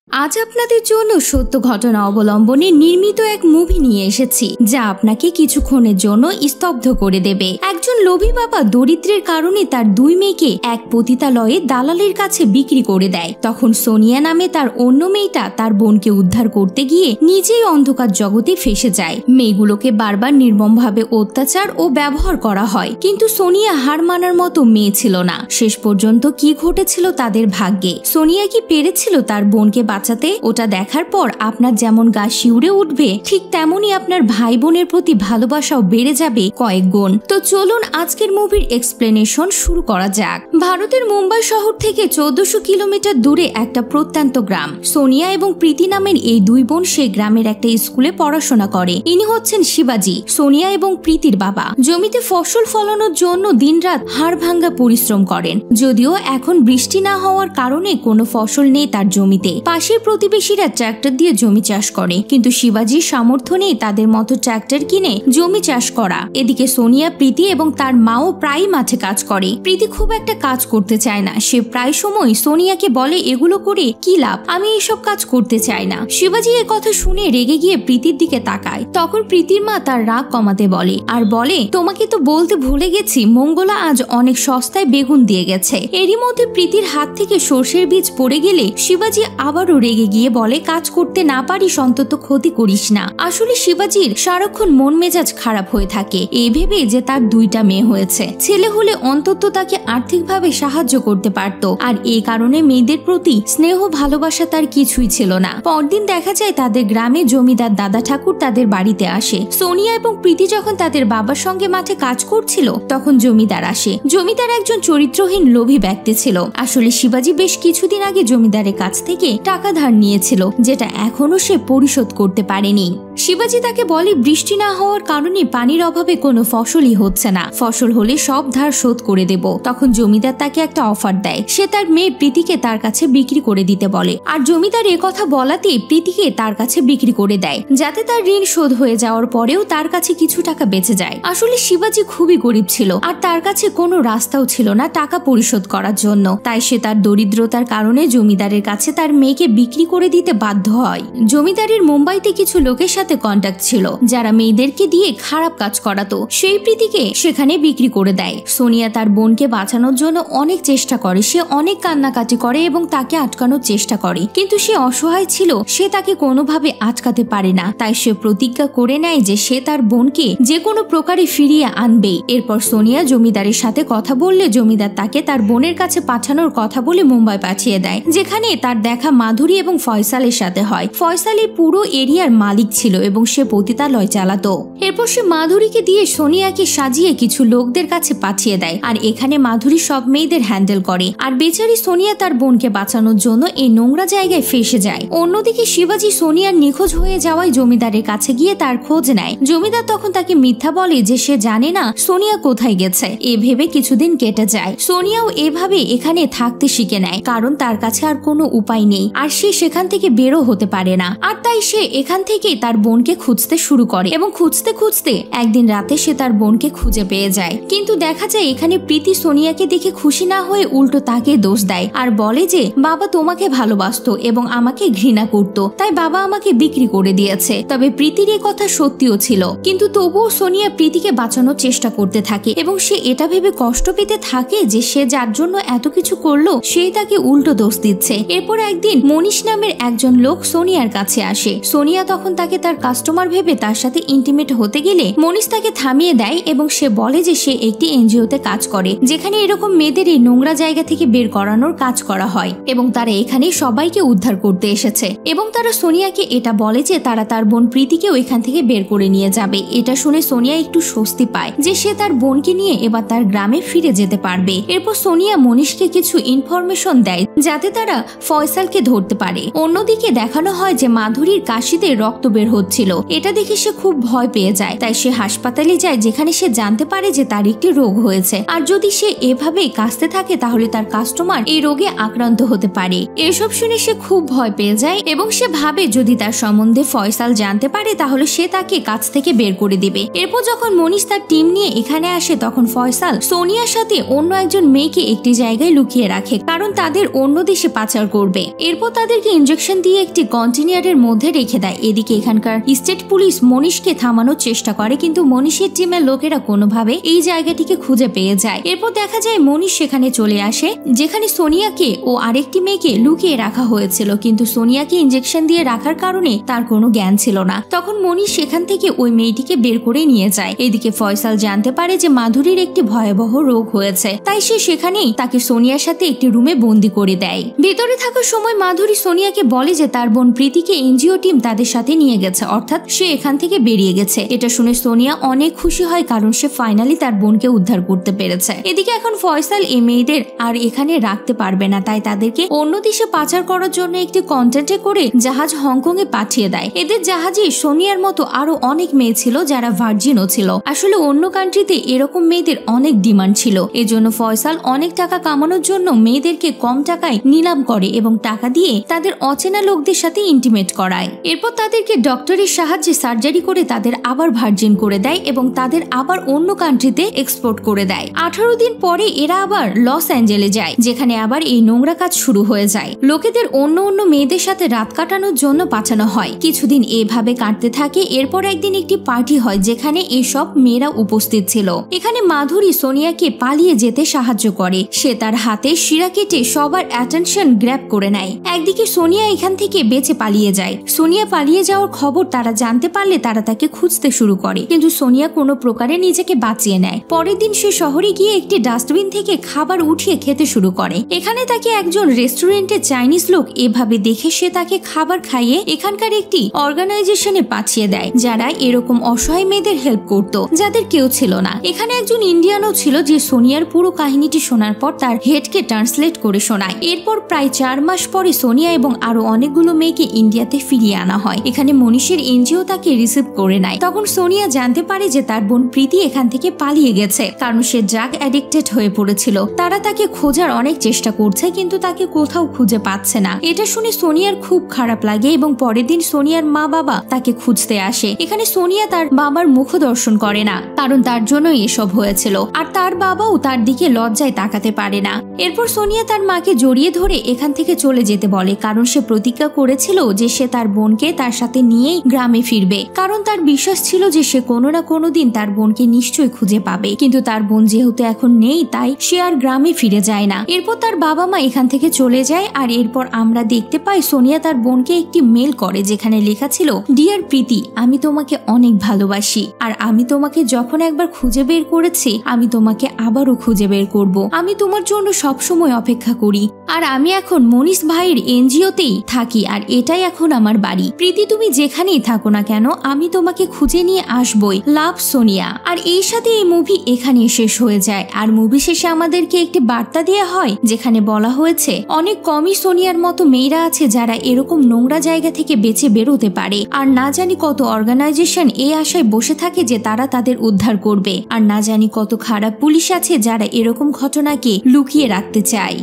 আজ আপনাদের জন্য সত্য ঘটনা অবলম্বনে নির্মিত এক মুভি নিয়ে এসেছি, যা আপনাকে কিছুক্ষণের জন্য স্তব্ধ করে দেবে। একজন লোভী বাবা দরিদ্রের কারণে তার দুই মেয়েকে এক পতিতালয়ে দালালের কাছে বিক্রি করে দেয়। তখন সোনিয়া নামে তার অন্য মেয়েটা তার বোনকে উদ্ধার করতে গিয়ে নিজেই অন্ধকার জগতে ফেসে যায়। মেয়েগুলোকে বারবার নির্মমভাবে অত্যাচার ও ব্যবহার করা হয়, কিন্তু সোনিয়া হার মানার মতো মেয়ে ছিল না। শেষ পর্যন্ত কি ঘটেছিল তাদের ভাগ্যে? সোনিয়া কি পেরেছিল তার বোনকে বাঁচাতে? ওটা দেখার পর আপনার যেমন গা শিউরে উঠবে, ঠিক তেমনই আপনার ভাই বোনের প্রতি ভালোবাসাও বেড়ে যাবে কয়েক গুণ। তো চলুন আজকের মুভির এক্সপ্লেনেশন শুরু করা যাক। ভারতের মুম্বাই শহর থেকে 1400 কিলোমিটার দূরে একটা প্রত্যন্ত গ্রাম। সোনিয়া এবং প্রীতি নামের এই দুই বোন সেই গ্রামের একটা স্কুলে পড়াশোনা করে। ইনি হচ্ছেন শিবাজি, সোনিয়া এবং প্রীতির বাবা। জমিতে ফসল ফলানোর জন্য দিনরাত হাড় ভাঙ্গা পরিশ্রম করেন। যদিও এখন বৃষ্টি না হওয়ার কারণে কোনো ফসল নেই তার জমিতে। পাশের প্রতিবেশীরা ট্রাক্টর দিয়ে জমি চাষ করে, কিন্তু শিবাজির সামর্থ্য নেই তাদের মতো ট্রাক্টর কিনে জমি চাষ করা। এদিকে সোনিয়া, প্রীতি এবং তার মাও প্রায় মাঠে কাজ করে। প্রীতি খুব একটা কাজ করতে চায় না। সে প্রায় সময় সোনিয়াকে বলে, এগুলো করে কি লাভ, আমি এসব কাজ করতে চাই না। শিবাজি এ কথা শুনে রেগে গিয়ে প্রীতির দিকে তাকায়। তখন প্রীতির মা তার রাগ কমাতে বলে আর বলে, তোমাকে তো বলতে ভুলে গেছি, মঙ্গলা আজ অনেক সস্তায় বেগুন দিয়ে গেছে। এরই মধ্যে প্রীতির হাত থেকে সর্ষের বীজ পড়ে গেলে শিবাজি আবারও রেগে গিয়ে বলে, কাজ করতে না পারিস অন্তত ক্ষতি করিস না। আসলে শিবাজির সারাক্ষণ মন মেজাজ খারাপ হয়ে থাকে, এই ভেবে যে তার দুইটা মেয়ে হয়েছে। ছেলে হলে অন্তত তাকে আর্থিকভাবে সাহায্য করতে পারত, আর এই কারণে মেয়েদের প্রতি স্নেহ ভালোবাসা তার কিছুই ছিল না। পরদিন দেখা যায় তাদের গ্রামে জমিদার দাদা ঠাকুর তাদের বাড়িতে আসে। সোনিয়া এবং প্রীতি যখন তাদের বাবার সঙ্গে মাঠে কাজ করছিল, তখন জমিদার আসে। জমিদার একজন চরিত্রহীন লোভী ব্যক্তি ছিল। আসলে শিবাজি বেশ কিছুদিন আগে জমিদারের কাছ থেকে টাকা ধার নিয়েছিল, যেটা এখনো সে পরিশোধ করতে পারেনি। শিবাজি তাকে বলে, বৃষ্টি না হওয়ার কারণে পানির অভাবে কোনো ফসলই হচ্ছে না, ফসল হলে সব ধার শোধ করে দেব। তখন জমিদার তাকে একটা অফার দেয়, সে তার মেয়ে প্রীতিকে তার কাছে বিক্রি করে দিতে বলে। আর জমিদার এ কথা বলাতেই প্রীতিকে তার কাছে বিক্রি করে দেয়, যাতে তার ঋণ শোধ হয়ে যাওয়ার পরেও তার কাছে কিছু টাকা বেঁচে যায়। আসলে শিবাজি খুবই গরিব ছিল, আর তার কাছে কোনো রাস্তাও ছিল না টাকা পরিশোধ করার জন্য। তাই সে তার দরিদ্রতার কারণে জমিদারের কাছে তার মেয়েকে বিক্রি করে দিতে বাধ্য হয়। জমিদারের মুম্বাইতে কিছু লোকের সাথে কন্টাক্ট ছিল, যারা মেয়েদেরকে দিয়ে খারাপ কাজ করাতো। সেই প্রীতিকে সেখানে বিক্রি করে দেয়। সোনিয়া তার বোনকে বাঁচানোর জন্য অনেক চেষ্টা করে, সে অনেক কান্নাকাটি করে এবং তাকে আটকানোর চেষ্টা করে, কিন্তু সে অসহায় ছিল, সে তাকে কোনোভাবে আটকাতে পারে না। তাই সে প্রতিজ্ঞা করে নেয় যে সে তার বোনকে যে কোনো প্রকারে ফিরিয়ে আনবে। এরপর সোনিয়া জমিদারের সাথে কথা বললে জমিদার তাকে তার বোনের কাছে পাঠানোর কথা বলে মুম্বাই পাঠিয়ে দেয়, যেখানে তার দেখা মাধুরী এবং ফয়সালের সাথে হয়। ফয়সাল এই পুরো এরিয়ার মালিক ছিল এবং সে পতিতালয় চালাতো। এরপর সে মাধুরীকে দিয়ে সোনিয়াকে সাজিয়ে কিছু লোকদের কাছে পাঠিয়ে দেয়, আর এখানে মাধুরী সব মেয়েদের হ্যান্ডেল করে। আর বেচারি সোনিয়া তার বোনকে বাঁচানোর জন্য এই নোংরা জায়গায় ফেসে যায়। অন্যদিকে শিবাজি সোনিয়ার নিখোঁজ হয়ে যাওয়ায় জমিদারের কাছে গিয়ে তার খোঁজ নেয়। জমিদার তখন তাকে মিথ্যা বলে যে সে জানে না সোনিয়া কোথায় গেছে। এ ভেবে কিছুদিন কেটে যায়। সোনিয়াও এভাবে এখানে থাকতে শিখে নেয়, কারণ তার কাছে আর কোনো উপায় নেই, আর সে সেখান থেকে বেরো হতে পারে না। আর তাই সে এখান থেকে তার বোনকে খুঁজতে শুরু করে, এবং খুঁজতে খুঁজতে একদিন রাতে সে তার বোনকে খুঁজে পেয়ে যায়। কিন্তু দেখা যায় এখানে প্রীতি সোনিয়াকে দেখে খুশি না হয়ে উল্টো তাকে দোষ দেয়, আর বলে যে বাবা তোমাকে ভালোবাসতো এবং আমাকে ঘৃণা করত, তাই বাবা আমাকে বিক্রি করে দিয়েছে। তবে প্রীতির এই কথা সত্যিও ছিল, কিন্তু তবুও সোনিয়া প্রীতিকে বাঁচানোর চেষ্টা করতে থাকে, এবং সে এটা ভেবে কষ্ট পেতে থাকে যে সে যার জন্য এত কিছু করলো সেই তাকে উল্টো দোষ দিচ্ছে। এরপর একদিন মনীষ নামের একজন লোক সোনিয়ার কাছে আসে। সোনিয়া তখন তাকে তার কাস্টমার ভেবে তার সাথে ইন্টিমেট হতে গেলে মনীষ তাকে থামিয়ে দেয়, এবং সে বলে যে সে একটি এনজিওতে কাজ করে, যেখানে এরকম মেয়েদের এই নোংরা জায়গা থেকে বের করানোর কাজ করা হয়, এবং তারা এখানে সবাইকে উদ্ধার করতে এসেছে। এবং তারা সোনিয়াকে এটা বলে যে তারা তার বোন প্রীতিকেও এখান থেকে বের করে নিয়ে যাবে। এটা শুনে সোনিয়া একটু স্বস্তি পায় যে সে তার বোনকে নিয়ে এবার তার গ্রামে ফিরে যেতে পারবে। এরপর সোনিয়া মনীষকে কিছু ইনফরমেশন দেয় যাতে তারা ফয়সালকে ধরতে পারে। অন্যদিকে দেখানো হয় যে মাধুরীর কাশিতে রক্ত বের হচ্ছিল। এটা দেখে সে খুব ভয় পেয়ে যায়, তাই সে হাসপাতালে যায়, যেখানে সে জানতে পারে যে তার একটি রোগ হয়েছে, আর যদি সে এভাবেই কাশতে থাকে তাহলে তার কাস্টমার এই রোগে আক্রান্ত হতে পারে। এসব শুনে সে খুব ভয় পেয়ে যায়, এবং সে ভাবে যদি তার সম্বন্ধে ফয়সাল জানতে পারে তাহলে সে তাকে কাছ থেকে বের করে দিবে। এরপর যখন মনীষ তার টিম নিয়ে এখানে আসে, তখন ফয়সাল সোনিয়ার সাথে অন্য একজন মেয়েকে একটি জায়গায় লুকিয়ে রাখে, কারণ তাদের অন্য দেশে পাচার করবে। এরপর তাদেরকে ইনজেকশন দিয়ে একটি কন্টেনারের মধ্যে রেখে দেয়। এদিকে এখানকার স্টেট পুলিশ মনীষকে থামানোর চেষ্টা করে, কিন্তু মনীষের টিমের লোকেরা কোনোভাবে এই জায়গাটিকে খুঁজে পেয়ে যায়। এরপর দেখা যায় মনীষ সেখানে চলে আসে, যেখানে সোনিয়াকে ও আরেকটি মেয়েকে লুকিয়ে রাখা হয়েছিল, কিন্তু সোনিয়াকে ইনজেকশন দিয়ে রাখার কারণে তার কোনো জ্ঞান ছিল না। তখন মনীষ সেখান থেকে ওই মেয়েটিকে বের করে নিয়ে যায়। এদিকে ফয়সাল জানতে পারে যে মাধুরীর একটি ভয়াবহ রোগ হয়েছে, তাই সে সেখানেই তাকে সোনিয়ার সাথে একটি রুমে বন্দি করে দেয়। ভেতরে থাকার সময় মাধুরী সোনিয়াকে বলে যে তার বোন প্রীতিকে এনজিও টিম তাদের সাথে নিয়ে গেছে, অর্থাৎ সে এখান থেকে বেরিয়ে গেছে। এটা শুনে সোনিয়া অনেক খুশি হয়, কারণ সে ফাইনালি তার বোনকে উদ্ধার করতে পেরেছে। এদিকে এখন ফয়সাল এই মেয়েদের আর এখানে রাখতে পারবে না, তাই তাদেরকে অন্য দেশে পাচার করার জন্য একটি কন্টেন্টে করে জাহাজ হংকং এ পাঠিয়ে দেয়। এদের জাহাজে সোনিয়ার মতো আরো অনেক মেয়ে ছিল যারা ভার্জিনও ছিল। আসলে অন্য কান্ট্রিতে এরকম মেয়েদের অনেক ডিমান্ড ছিল, এজন্য ফয়সাল অনেক টাকা কামানোর জন্য মেয়েদেরকে কম টাকায় নিলাম করে এবং টাকা দিয়ে তাদের অচেনা লোকদের সাথে ইন্টিমেট করায়। এরপর তাদেরকে ডক্টরের সাহায্যে সার্জারি করে তাদের আবার ভার্জিন করে দেয় এবং তাদের আবার অন্য কান্ট্রিতে এক্সপোর্ট করে দেয়। 18 দিন পরে এরা আবার লস অ্যাঞ্জেলে যায়, যেখানে আবার এই নোংরা কাজ শুরু হয়ে যায়। লোকেদের অন্য অন্য মেয়েদের সাথে রাত কাটানোর জন্য পাঠানো হয়। কিছুদিন এভাবে কাটতে থাকে। এরপর একদিন একটি পার্টি হয়, যেখানে এসব মেয়েরা উপস্থিত ছিল। এখানে মাধুরী সোনিয়াকে পালিয়ে যেতে সাহায্য করে। সে তার হাতে শিরা কেটে সবার অ্যাটেনশন গ্র্যাব করে নেয়। একদিকে সোনিয়া এখান থেকে বেঁচে পালিয়ে যায়। সোনিয়া পালিয়ে যাওয়ার খবর তারা জানতে পারলে তারা তাকে খুঁজতে শুরু করে, কিন্তু সোনিয়া কোনো প্রকারে নিজেকে বাঁচিয়ে নেয়। পরের দিন সে শহরে গিয়ে একটি ডাস্টবিন থেকে খাবার উঠিয়ে খেতে শুরু করে। এখানে তাকে একজন রেস্টুরেন্টের চাইনিজ লোক এভাবে দেখে সে তাকে খাবার খাইয়ে এখানকার একটি অর্গানাইজেশনে পাঠিয়ে দেয়, যারা এরকম অসহায় মেয়েদের হেল্প করত, যাদের কেউ ছিল না। এখানে একজন ইন্ডিয়ানও ছিল, যে সোনিয়ার পুরো কাহিনীটি শোনার পর তার হেডকে ট্রান্সলেট করে শোনায়। এরপর প্রায় 4 মাস পরে সোনিয়া এবং আরো অনেকগুলো মেয়েকে ইন্ডিয়াতে ফিরিয়ে আনা হয়। এখানে মনীষের এনজিও তাকে রিসিভ করে নেয়। তখন সোনিয়া জানতে পারে যে তার বোন প্রীতি এখান থেকে পালিয়ে গেছে, কারণ সে ড্রাগ অ্যাডিক্টেড হয়ে পড়েছিল। তারা তাকে খোঁজার অনেক চেষ্টা করছে, কিন্তু তাকে কোথাও খুঁজে পাচ্ছে না। এটা শুনে সোনিয়ার খুব খারাপ লাগে এবং পরের দিন সোনিয়ার মা বাবা তাকে খুঁজতে আসে। এখানে সোনিয়া তার বাবার মুখ দর্শন করে না, কারণ তার জন্যই এসব হয়েছিল, আর তার বাবাও তার দিকে লজ্জায় তাকাতে পারে না। এরপর সোনিয়া তার মাকে জড়িয়ে ধরে এখান থেকে চলে যেতে বলে, কারণ সে প্রতিজ্ঞা করেছিল যে সে তার বোনকে তার সাথে নিয়েই গ্রামে ফিরবে, কারণ তার বিশ্বাস ছিল যে সে কোনো না কোনো দিন তার বোনকে নিশ্চয়ই খুঁজে পাবে। কিন্তু তার বোন যেহেতু এখন নেই, তাই সে আর গ্রামে ফিরে যায় না। এরপর তার বাবা মা এখান থেকে চলে যায়, আর এরপর আমরা দেখতে পাই সোনিয়া তার বোনকে একটি মেল করে, যেখানে লেখা ছিল, ডিয়ার প্রীতি, আমি তোমাকে অনেক ভালোবাসি, আর আমি তোমাকে যখন একবার খুঁজে বের করেছি আমি তোমাকে আবারও খুঁজে বের করব। আমি তোমার জন্য সবসময় অপেক্ষা করি, আর আমি এখন মনীষ ভাইয়ের এনজিওতেই থাকি, আর এটাই এখন আমার বাড়ি। প্রীতি, তুমি যেখানেই থাকো না কেন আমি তোমাকে খুঁজে নিয়ে আসবই। লাভ, সোনিয়া। আর এই সাথে এই মুভি এখানে শেষ হয়ে যায়। আর মুভি শেষে আমাদেরকে একটি বার্তা দেওয়া হয়, যেখানে বলা হয়েছে অনেক কমই সোনিয়ার মতো মেয়েরা আছে যারা এরকম নোংরা জায়গা থেকে বেঁচে বেরোতে পারে, আর না জানি কত অর্গানাইজেশন এই আশায় বসে থাকে যে তারা তাদের উদ্ধার করবে, আর না জানি কত খারাপ পুলিশ আছে যারা এরকম ঘটনাকে লুকিয়ে রাখতে চায়।